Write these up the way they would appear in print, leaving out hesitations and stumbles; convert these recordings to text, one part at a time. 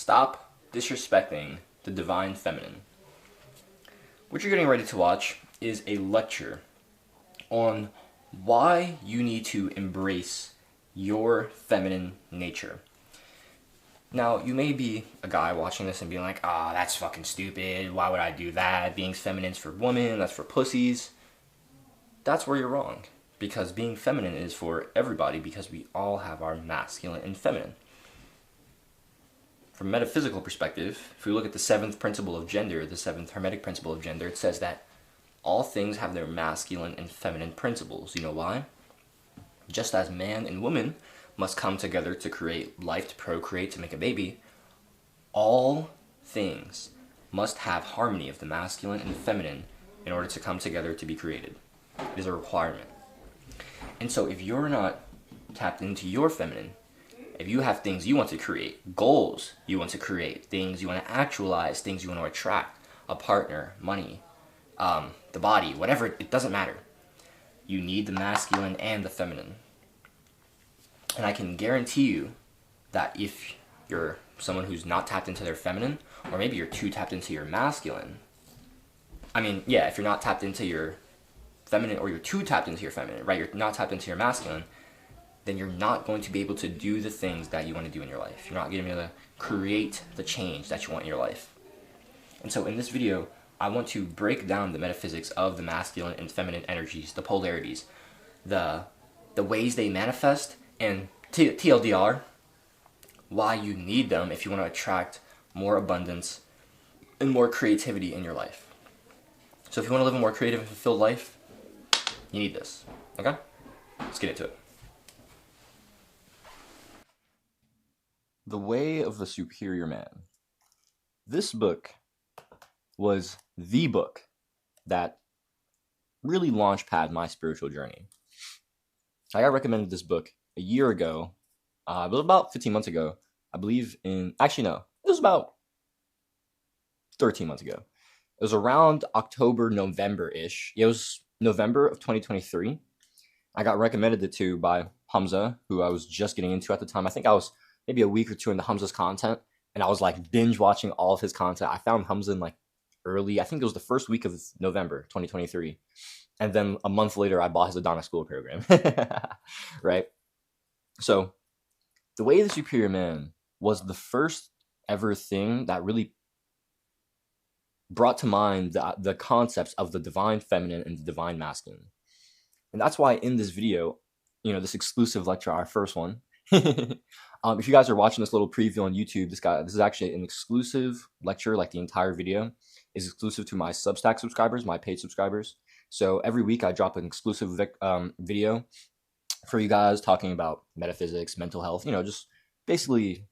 Stop disrespecting the divine feminine. What you're getting ready to watch is a lecture on why you need to embrace your feminine nature. Now, you may be a guy watching this and being like, that's fucking stupid. Why would I do that? Being feminine's for women, that's for pussies. That's where you're wrong. Because being feminine is for everybody because we all have our masculine and feminine. From a metaphysical perspective, if we look at the seventh principle of gender, the seventh hermetic principle of gender, it says that all things have their masculine and feminine principles. You know why? Just as man and woman must come together to create life, to procreate, to make a baby, all things must have harmony of the masculine and feminine in order to come together to be created. It is a requirement. And so if you're not tapped into your feminine, if you have things you want to create, goals you want to create, things you want to actualize, things you want to attract, a partner, money, the body, whatever, it doesn't matter. You need the masculine and the feminine. And I can guarantee you that if you're someone who's not tapped into their feminine, or maybe you're too tapped into your masculine, if you're not tapped into your feminine or you're too tapped into your feminine, right? You're not tapped into your masculine, then you're not going to be able to do the things that you want to do in your life. You're not going to be able to create the change that you want in your life. And so in this video, I want to break down the metaphysics of the masculine and feminine energies, the polarities, the ways they manifest, and TLDR, why you need them if you want to attract more abundance and more creativity in your life. So if you want to live a more creative and fulfilled life, you need this, okay? Let's get into it. The Way of the Superior Man. This book was the book that really launchpad my spiritual journey. I got recommended this book a year ago. It was about 15 months ago. I believe it was about 13 months ago. It was around October, November-ish. It was November of 2023. I got recommended it to by Hamza, who I was just getting into at the time. I think I was maybe a week or two into Hamza's content, and I was like binge watching all of his content. I found Hamza in like I think it was the first week of November 2023. And then a month later, I bought his Adana School program, right? So The Way of the Superior Man was the first ever thing that really brought to mind the concepts of the divine feminine and the divine masculine. And that's why in this video, this exclusive lecture, our first one, if you guys are watching this little preview on YouTube, this is actually an exclusive lecture. Like the entire video is exclusive to my Substack subscribers, my paid subscribers. So every week I drop an exclusive video for you guys talking about metaphysics, mental health, just basically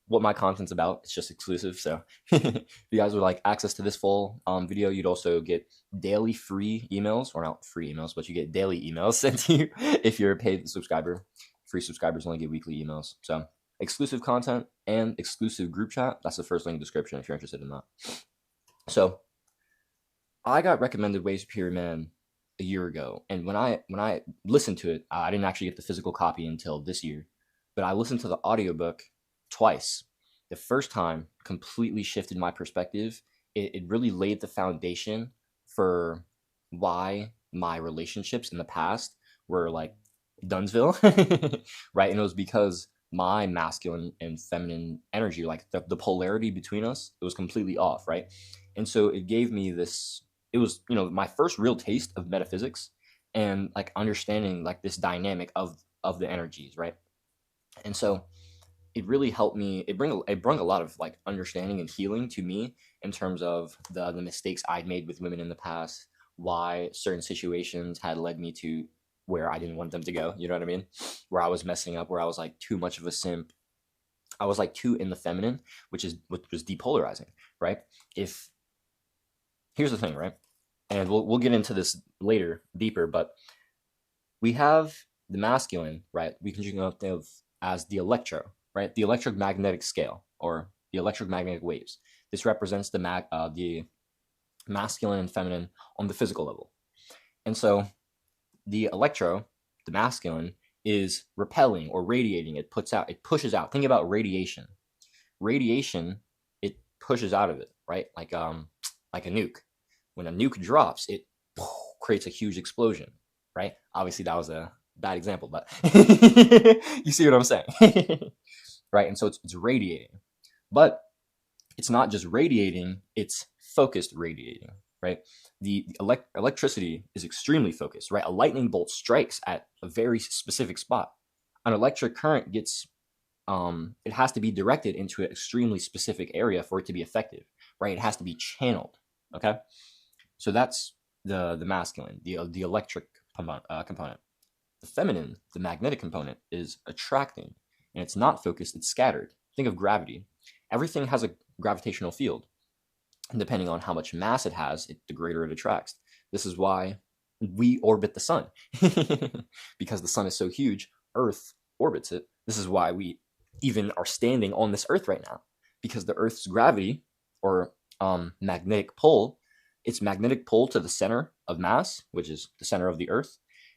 what my content's about. It's just exclusive. So if you guys would like access to this full video, you'd also get daily free emails, or not free emails, but you get daily emails sent to you if you're a paid subscriber. Free subscribers only get weekly emails. So exclusive content and exclusive group chat. That's the first link in the description if you're interested in that. So I got recommended Way Superior Man a year ago. And when I listened to it, I didn't actually get the physical copy until this year, but I listened to the audiobook twice. The first time completely shifted my perspective. It really laid the foundation for why my relationships in the past were like Dunsville, right? And it was because my masculine and feminine energy, like the polarity between us, it was completely off, right? And so it gave me this, it was, my first real taste of metaphysics and like understanding like this dynamic of the energies, right? And so it really helped me. It brought a lot of like understanding and healing to me in terms of the mistakes I'd made with women in the past, why certain situations had led me to where I didn't want them to go. You know what I mean? Where I was messing up, where I was like too much of a simp. I was like too in the feminine, which was depolarizing, right? Here's the thing, right? And we'll get into this later, deeper, but we have the masculine, right? We can think of as the electro, right? The electromagnetic scale, or the electromagnetic waves. This represents the masculine and feminine on the physical level. And so the electro, the masculine, is repelling or radiating. It pushes out. Think about radiation. radiation, it pushes out of it, right? Like a nuke. When a nuke drops, it creates a huge explosion, right? Obviously, that was a bad example, but you see what I'm saying, right? And so it's radiating, but it's not just radiating; it's focused radiating, right? The electricity is extremely focused, right? A lightning bolt strikes at a very specific spot. An electric current gets it has to be directed into an extremely specific area for it to be effective, right? It has to be channeled. Okay, so that's the masculine, the electric component. The feminine, the magnetic component, is attracting, and it's not focused; it's scattered. Think of gravity. Everything has a gravitational field, and depending on how much mass it has, the greater it attracts. This is why we orbit the sun, because the sun is so huge. Earth orbits it. This is why we even are standing on this Earth right now, because the Earth's gravity or magnetic pull, its magnetic pull to the center of mass, which is the center of the Earth,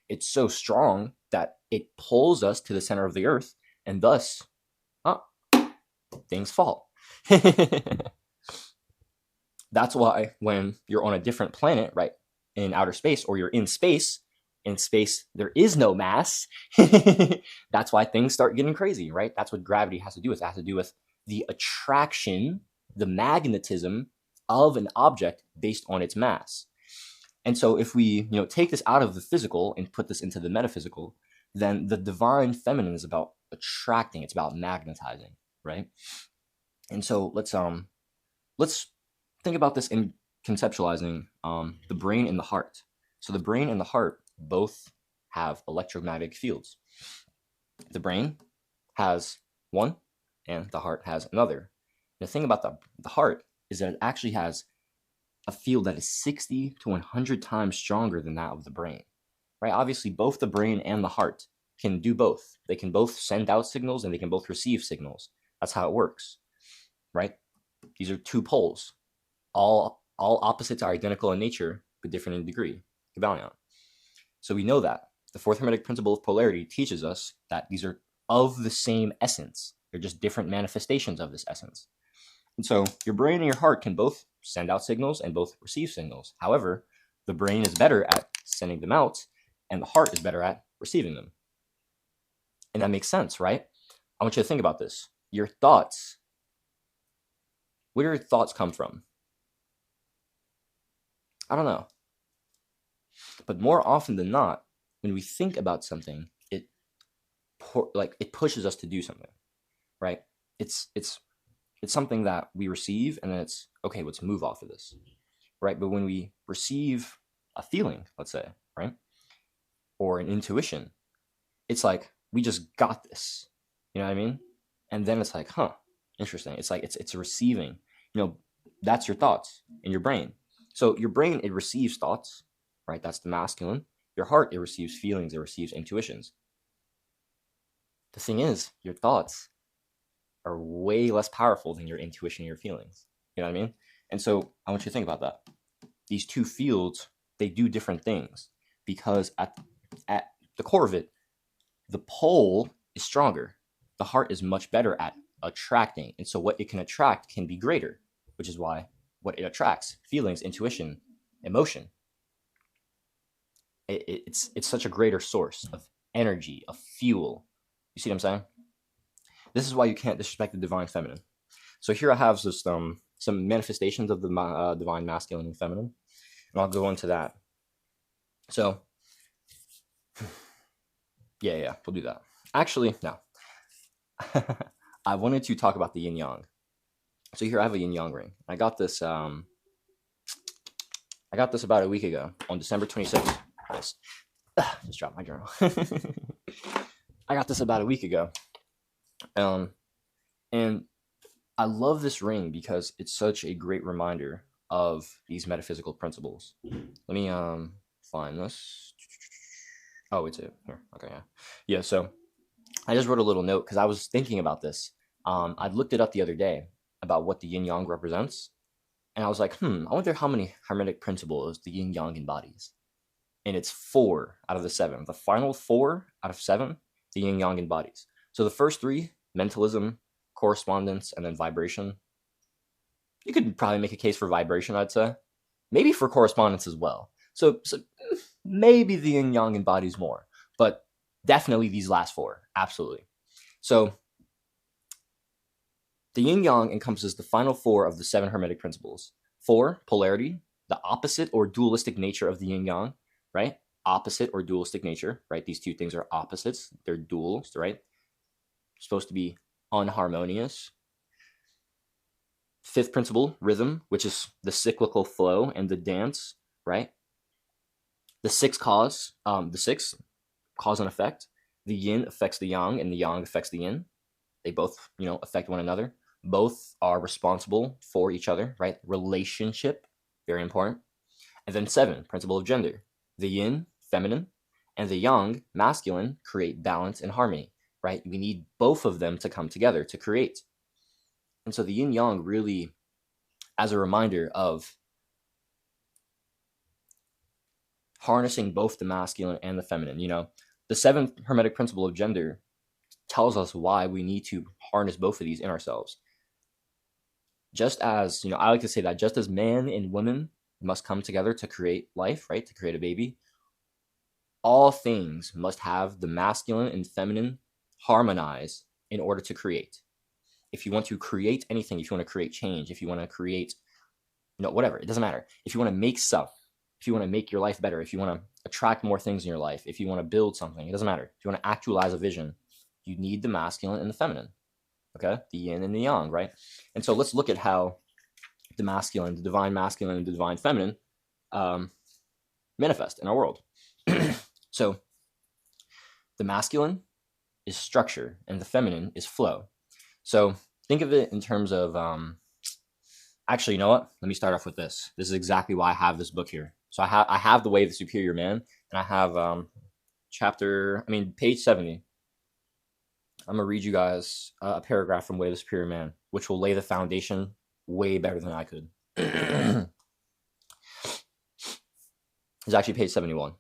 it's so strong that it pulls us to the center of the Earth, and thus, things fall. That's why when you're on a different planet, right, in outer space, or you're in space there is no mass. That's why things start getting crazy, right? That's what gravity has to do with. It has to do with the attraction, the magnetism of an object based on its mass. And so if we, take this out of the physical and put this into the metaphysical, then the divine feminine is about attracting, it's about magnetizing, right? And so let's think about this in conceptualizing the brain and the heart. So the brain and the heart both have electromagnetic fields. The brain has one and the heart has another. The thing about the heart is that it actually has a field that is 60 to 100 times stronger than that of the brain, right? Obviously, both the brain and the heart can do both. They can both send out signals and they can both receive signals. That's how it works, right? These are two poles. All opposites are identical in nature, but different in degree. Kybalion. So we know that. The fourth Hermetic principle of polarity teaches us that these are of the same essence. They're just different manifestations of this essence. And so your brain and your heart can both send out signals and both receive signals. However, the brain is better at sending them out, and the heart is better at receiving them. And that makes sense, right? I want you to think about this. Your thoughts. Where do your thoughts come from? I don't know. But more often than not, when we think about something, it pushes us to do something, right? It's something that we receive, and then it's okay. Let's move off of this, right? But when we receive a feeling, let's say, right, or an intuition, it's like we just got this. You know what I mean? And then it's like, interesting. It's like it's receiving. That's your thoughts in your brain. So your brain, it receives thoughts, right? That's the masculine. Your heart, it receives feelings, it receives intuitions. The thing is, your thoughts are way less powerful than your intuition and your feelings. You know what I mean? And so I want you to think about that. These two fields, they do different things because at the core of it, the pole is stronger. The heart is much better at attracting. And so what it can attract can be greater, which is why what it attracts, feelings, intuition, emotion, it's such a greater source of energy, of fuel. You see what I'm saying? This is why you can't disrespect the divine feminine. So here I have just some manifestations of the divine masculine and feminine, and I'll go into that. So, yeah, we'll do that. Actually, no. I wanted to talk about the yin yang. So here I have a yin yang ring. I got this about a week ago on December 26th. Just dropped my journal. I got this about a week ago. And I love this ring because it's such a great reminder of these metaphysical principles. Let me find this. Oh, it's it here. Okay, yeah. So I just wrote a little note because I was thinking about this. I looked it up the other day about what the yin yang represents, and I was like, I wonder how many hermetic principles the yin yang embodies. And it's 4 out of the 7. The final 4 out of 7, the yin yang embodies. So the first 3, mentalism, correspondence, and then vibration. You could probably make a case for vibration, I'd say. Maybe for correspondence as well. So maybe the yin yang embodies more, but definitely these last four, absolutely. So the yin yang encompasses the final four of the 7 Hermetic principles. 4, polarity, the opposite or dualistic nature of the yin yang, right? Opposite or dualistic nature, right? These two things are opposites, they're duals, right? Supposed to be unharmonious. 5th principle, rhythm, which is the cyclical flow and the dance, right? The 6th cause, cause and effect. The yin affects the yang and the yang affects the yin. They both, affect one another. Both are responsible for each other, right? Relationship, very important. And then 7, principle of gender. The yin, feminine, and the yang, masculine, create balance and harmony, right? We need both of them to come together to create. And so the yin yang really, as a reminder of harnessing both the masculine and the feminine, the 7th Hermetic principle of gender tells us why we need to harness both of these in ourselves. Just as, I like to say that just as man and woman must come together to create life, right? To create a baby, all things must have the masculine and feminine harmonize in order to create. If you want to create anything, if you want to create change, if you want to create, whatever, it doesn't matter. If you want to make stuff, if you want to make your life better, if you want to attract more things in your life, if you want to build something, it doesn't matter. If you want to actualize a vision, you need the masculine and the feminine, okay? The yin and the yang, right? And so let's look at how the masculine, the divine masculine, and the divine feminine manifest in our world. So the masculine is structure and the feminine is flow. So think of it in terms of, actually, you know what? Let me start off with this. This is exactly why I have this book here. So I have The Way of the Superior Man, and I have page 70. I'm going to read you guys a paragraph from Way of the Superior Man, which will lay the foundation way better than I could. It's actually page 71.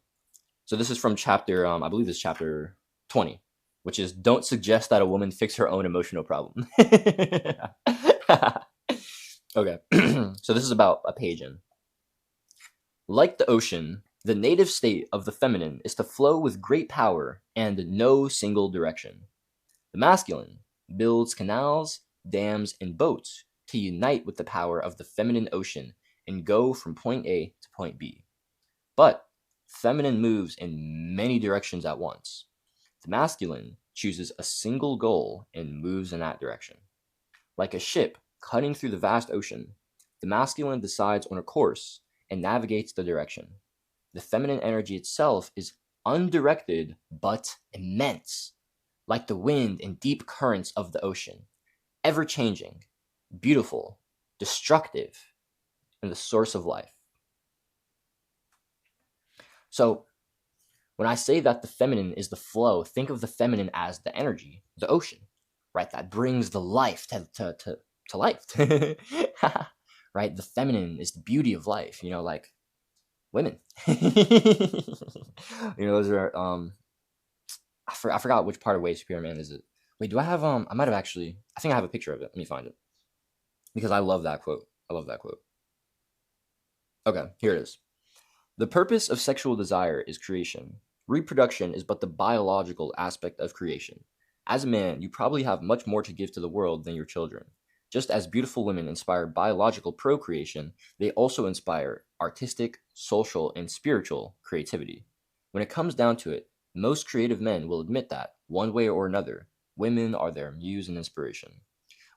So this is from chapter, I believe this is chapter 20, which is don't suggest that a woman fix her own emotional problem. Okay, so this is about a page in. Like the ocean, the native state of the feminine is to flow with great power and no single direction. The masculine builds canals, dams, and boats to unite with the power of the feminine ocean and go from point A to point B. But feminine moves in many directions at once. The masculine chooses a single goal and moves in that direction. Like a ship cutting through the vast ocean, the masculine decides on a course and navigates the direction. The feminine energy itself is undirected but immense, like the wind and deep currents of the ocean, ever-changing, beautiful, destructive, and the source of life. So, when I say that the feminine is the flow, think of the feminine as the energy, the ocean, right? That brings the life to life, right? The feminine is the beauty of life, like women. Those are, I forgot which part of Way of Superior Man is it. Wait, do I have, I might have actually, I think I have a picture of it. Let me find it. Because I love that quote. Okay, here it is. The purpose of sexual desire is creation. Reproduction is but the biological aspect of creation. As a man, you probably have much more to give to the world than your children. Just as beautiful women inspire biological procreation, they also inspire artistic, social, and spiritual creativity. When it comes down to it, most creative men will admit that, one way or another, women are their muse and inspiration.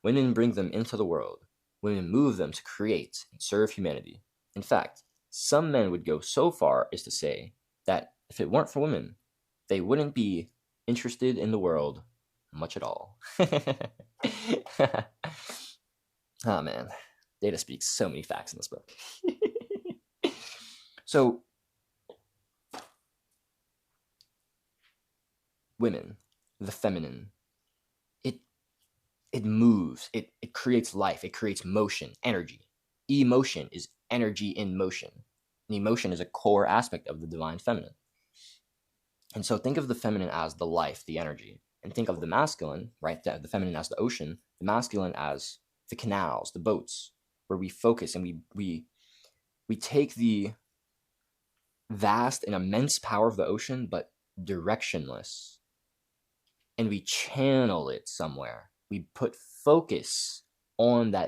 Women bring them into the world. Women move them to create and serve humanity. In fact, some men would go so far as to say that if it weren't for women, they wouldn't be interested in the world much at all. Oh man, Data speaks so many facts in this book. So, women, the feminine, it moves, it creates life, it creates motion, energy. Emotion is energy in motion. And emotion is a core aspect of the divine feminine. And so think of the feminine as the life, the energy, and think of the masculine, right, the feminine as the ocean, the masculine as the canals, the boats, where we focus and we take the vast and immense power of the ocean, but directionless, and we channel it somewhere. We put focus on that